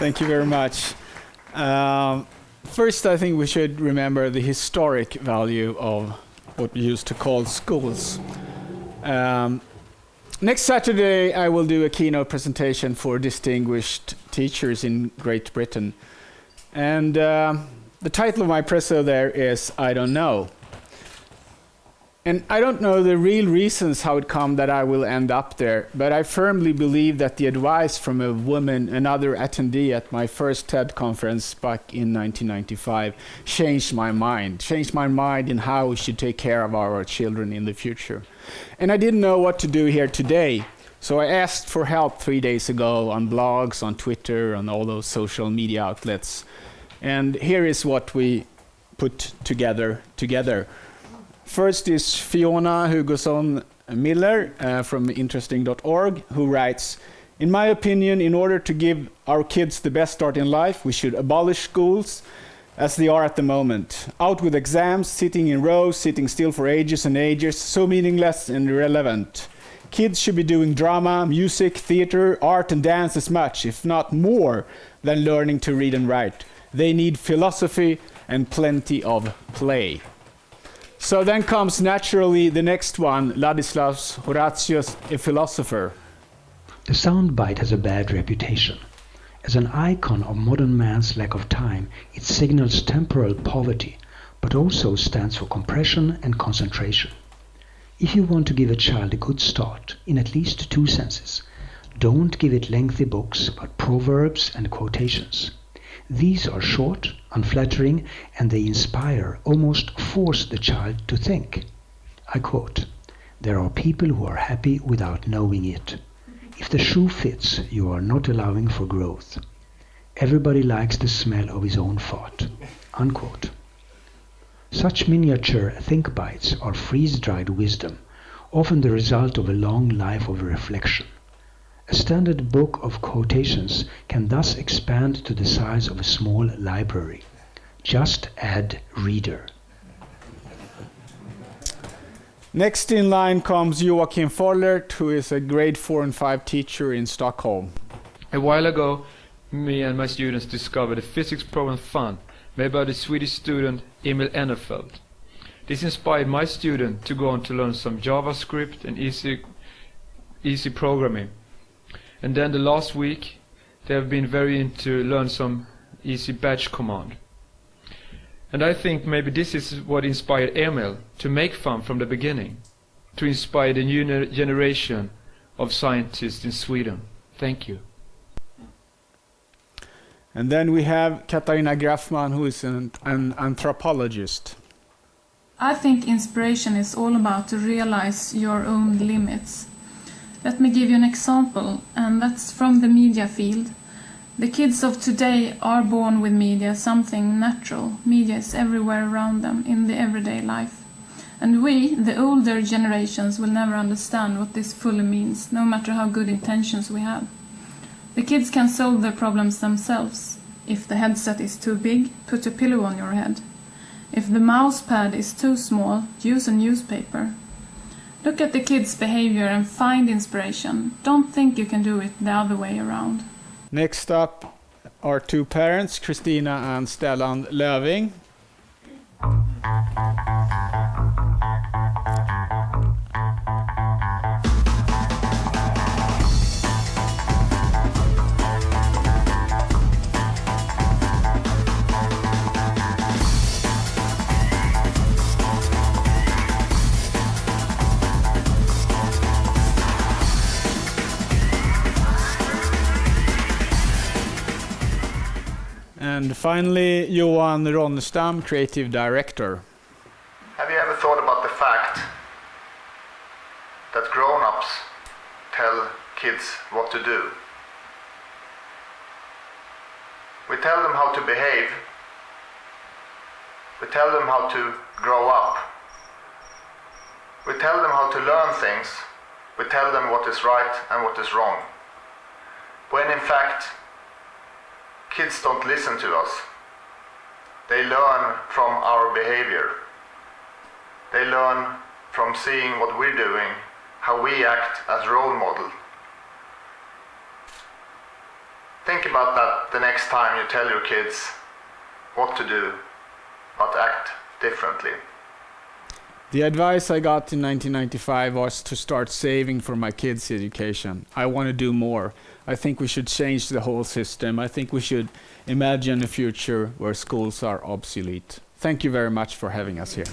Thank you very much. First, I think we should remember the historic value of what we used to call schools. Next Saturday, I will do a keynote presentation for distinguished teachers in Great Britain. And the title of my presso there is I Don't Know. And I don't know the real reasons how it come that I will end up there, but I firmly believe that the advice from a woman, another attendee at my first TED conference back in 1995, changed my mind in how we should take care of our children in the future. And I didn't know what to do here today, so I asked for help 3 days ago on blogs, on Twitter, on all those social media outlets. And here is what we put together. First is Fiona Hugoson Miller from interesting.org, who writes, in my opinion, in order to give our kids the best start in life, we should abolish schools as they are at the moment. Out with exams, sitting in rows, sitting still for ages and ages, so meaningless and irrelevant. Kids should be doing drama, music, theater, art and dance as much, if not more, than learning to read and write. They need philosophy and plenty of play. So then comes naturally the next one, Ladislas Horatius, a philosopher. The soundbite has a bad reputation. As an icon of modern man's lack of time, it signals temporal poverty, but also stands for compression and concentration. If you want to give a child a good start, in at least 2 senses, don't give it lengthy books but proverbs and quotations. These are short, unflattering, and they inspire, almost force the child to think. I quote, "There are people who are happy without knowing it. If the shoe fits, you are not allowing for growth. Everybody likes the smell of his own fart." Unquote. Such miniature think bites are freeze-dried wisdom, often the result of a long life of reflection. A standard book of quotations can thus expand to the size of a small library. Just add reader. Next in line comes Joachim Follert, who is a grade 4 and 5 teacher in Stockholm. A while ago, me and my students discovered a physics program fun made by the Swedish student Emil Ennefelt. This inspired my student to go on to learn some JavaScript and easy programming. And then the last week, they have been very into learn some easy batch command. And I think maybe this is what inspired Emil to make fun from the beginning, to inspire the new generation of scientists in Sweden. Thank you. And then we have Katarina Grafman, who is an anthropologist. I think inspiration is all about to realize your own limits. Let me give you an example, and that's from the media field. The kids of today are born with media, something natural. Media is everywhere around them in the everyday life. And we, the older generations, will never understand what this fully means, no matter how good intentions we have. The kids can solve their problems themselves. If the headset is too big, put a pillow on your head. If the mouse pad is too small, use a newspaper. Look at the kids' behavior and find inspiration. Don't think you can do it the other way around. Next up are 2 parents, Christina and Stellan Löving. And finally, Johan Ronnestam, creative director. Have you ever thought about the fact that grown-ups tell kids what to do? We tell them how to behave. We tell them how to grow up. We tell them how to learn things. We tell them what is right and what is wrong. When in fact, kids don't listen to us. They learn from our behavior. They learn from seeing what we're doing, how we act as role model. think about that the next time you tell your kids what to do, how to act differently. The advice I got in 1995 was to start saving for my kids' education. I want to do more. I think we should change the whole system. I think we should imagine a future where schools are obsolete. Thank you very much for having us here.